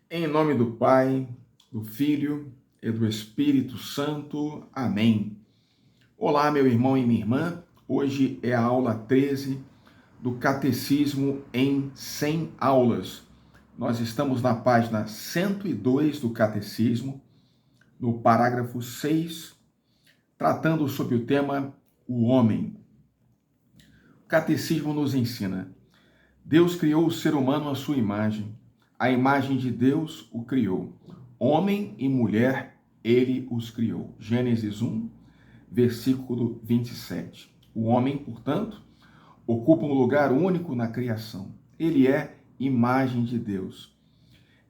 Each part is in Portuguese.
Em nome do Pai, do Filho e do Espírito Santo. Amém. Olá, meu irmão e minha irmã. Hoje é a aula 13 do Catecismo em 100 aulas. Nós estamos na página 102 do Catecismo, no parágrafo 6, tratando sobre o tema o homem. O Catecismo nos ensina: Deus criou o ser humano à sua imagem. A imagem de Deus o criou. Homem e mulher, ele os criou. Gênesis 1, versículo 27. O homem, portanto, ocupa um lugar único na criação. Ele é imagem de Deus.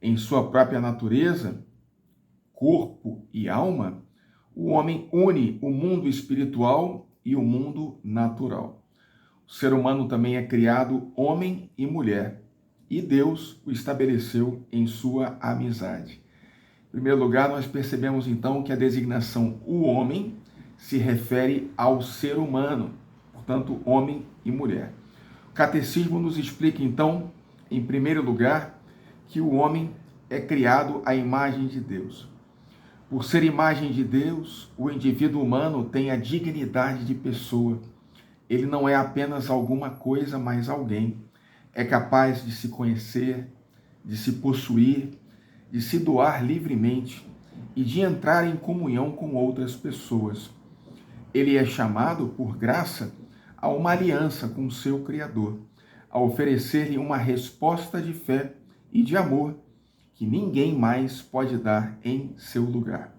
Em sua própria natureza, corpo e alma, o homem une o mundo espiritual e o mundo natural. O ser humano também é criado homem e mulher, e Deus o estabeleceu em sua amizade. Em primeiro lugar, nós percebemos então que a designação o homem se refere ao ser humano, portanto, homem e mulher. O Catecismo nos explica então, em primeiro lugar, que o homem é criado à imagem de Deus. Por ser imagem de Deus, o indivíduo humano tem a dignidade de pessoa. Ele não é apenas alguma coisa, mas alguém. É capaz de se conhecer, de se possuir, de se doar livremente e de entrar em comunhão com outras pessoas. Ele é chamado, por graça, a uma aliança com o seu Criador, a oferecer-lhe uma resposta de fé e de amor que ninguém mais pode dar em seu lugar.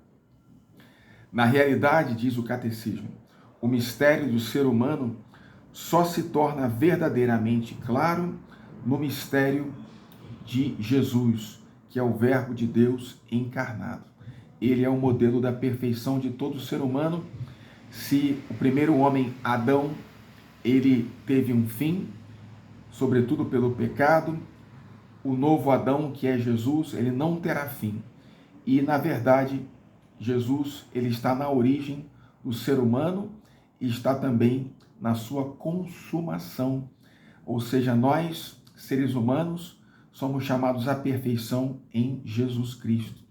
Na realidade, diz o Catecismo, o mistério do ser humano só se torna verdadeiramente claro no mistério de Jesus, que é o Verbo de Deus encarnado. Ele é o modelo da perfeição de todo ser humano. Se o primeiro homem, Adão, ele teve um fim, sobretudo pelo pecado, o novo Adão, que é Jesus, ele não terá fim. E, na verdade, Jesus, ele está na origem do ser humano e está também na sua consumação. Ou seja, nós, seres humanos, somos chamados à perfeição em Jesus Cristo.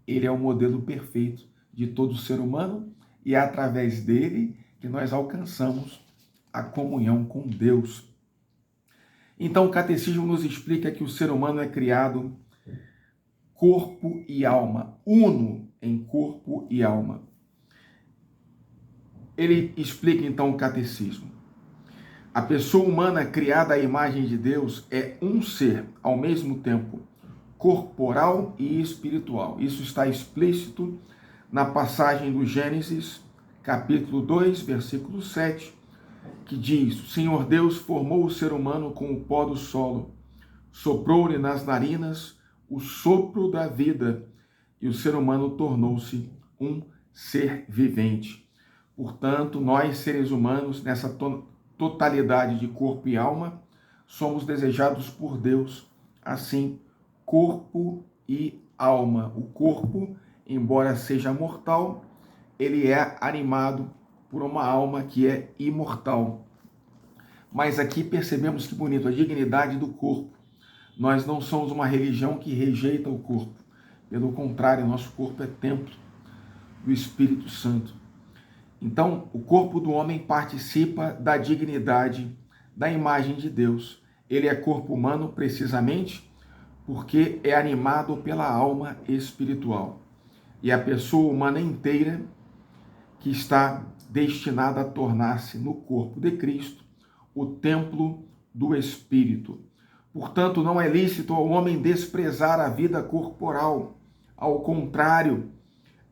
Ele é o modelo perfeito de todo ser humano e é através dele que nós alcançamos a comunhão com Deus. Então, o Catecismo nos explica que o ser humano é criado corpo e alma, uno em corpo e alma. Ele explica então o Catecismo. A pessoa humana criada à imagem de Deus é um ser, ao mesmo tempo, corporal e espiritual. Isso está explícito na passagem do Gênesis, capítulo 2, versículo 7, que diz: O Senhor Deus formou o ser humano com o pó do solo, soprou-lhe nas narinas o sopro da vida, e o ser humano tornou-se um ser vivente. Portanto, nós, seres humanos, nessa totalidade de corpo e alma, somos desejados por Deus, assim, corpo e alma. O corpo, embora seja mortal, ele é animado por uma alma que é imortal. Mas aqui percebemos que bonito, a dignidade do corpo. Nós não somos uma religião que rejeita o corpo. Pelo contrário, nosso corpo é templo do Espírito Santo. Então, o corpo do homem participa da dignidade, da imagem de Deus. Ele é corpo humano precisamente porque é animado pela alma espiritual. E a pessoa humana inteira que está destinada a tornar-se no corpo de Cristo o templo do Espírito. Portanto, não é lícito ao homem desprezar a vida corporal. Ao contrário,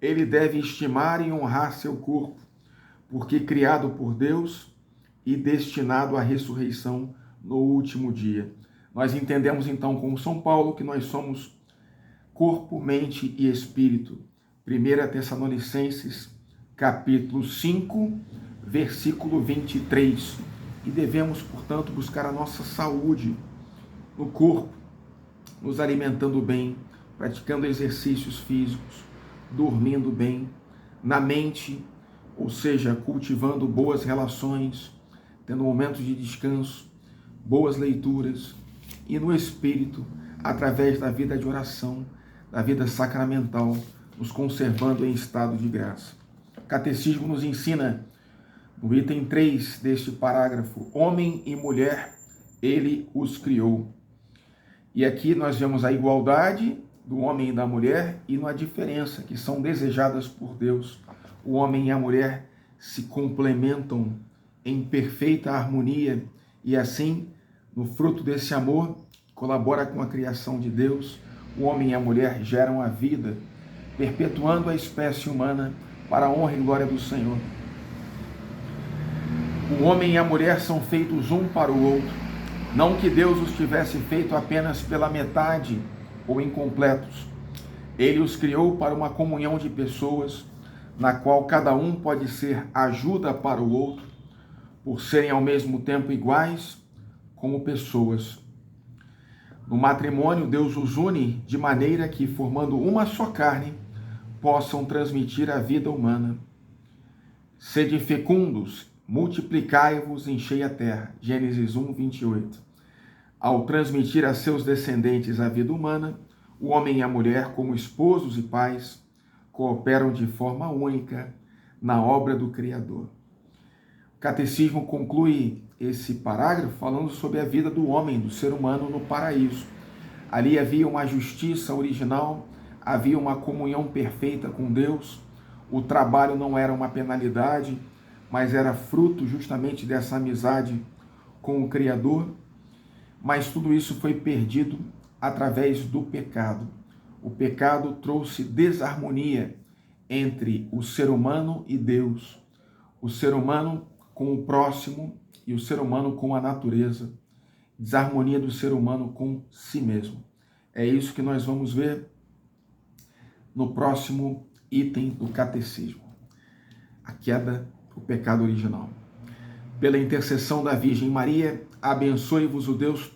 ele deve estimar e honrar seu corpo, porque criado por Deus e destinado à ressurreição no último dia. Nós entendemos então com São Paulo que nós somos corpo, mente e espírito. 1 Tessalonicenses, capítulo 5, versículo 23. E devemos, portanto, buscar a nossa saúde no corpo, nos alimentando bem, praticando exercícios físicos, dormindo bem, na mente, ou seja, cultivando boas relações, tendo momentos de descanso, boas leituras, e no espírito, através da vida de oração, da vida sacramental, nos conservando em estado de graça. O Catecismo nos ensina, no item 3 deste parágrafo, homem e mulher, ele os criou. E aqui nós vemos a igualdade do homem e da mulher e não a diferença, que são desejadas por Deus. O homem e a mulher se complementam em perfeita harmonia e assim, no fruto desse amor, colabora com a criação de Deus. O homem e a mulher geram a vida, perpetuando a espécie humana para a honra e glória do Senhor. O homem e a mulher são feitos um para o outro. Não que Deus os tivesse feito apenas pela metade ou incompletos. Ele os criou para uma comunhão de pessoas, na qual cada um pode ser ajuda para o outro, por serem ao mesmo tempo iguais como pessoas. No matrimônio, Deus os une de maneira que, formando uma só carne, possam transmitir a vida humana. Sede fecundos, multiplicai-vos, enchei a terra. Gênesis 1, 28. Ao transmitir a seus descendentes a vida humana, o homem e a mulher, como esposos e pais, cooperam de forma única na obra do Criador. O Catecismo conclui esse parágrafo falando sobre a vida do homem, do ser humano no paraíso. Ali havia uma justiça original, havia uma comunhão perfeita com Deus, o trabalho não era uma penalidade, mas era fruto justamente dessa amizade com o Criador. Mas tudo isso foi perdido através do pecado. O pecado trouxe desarmonia entre o ser humano e Deus, o ser humano com o próximo e o ser humano com a natureza, desarmonia do ser humano com si mesmo. É isso que nós vamos ver no próximo item do Catecismo. A queda, o pecado original. Pela intercessão da Virgem Maria, abençoe-vos o Deus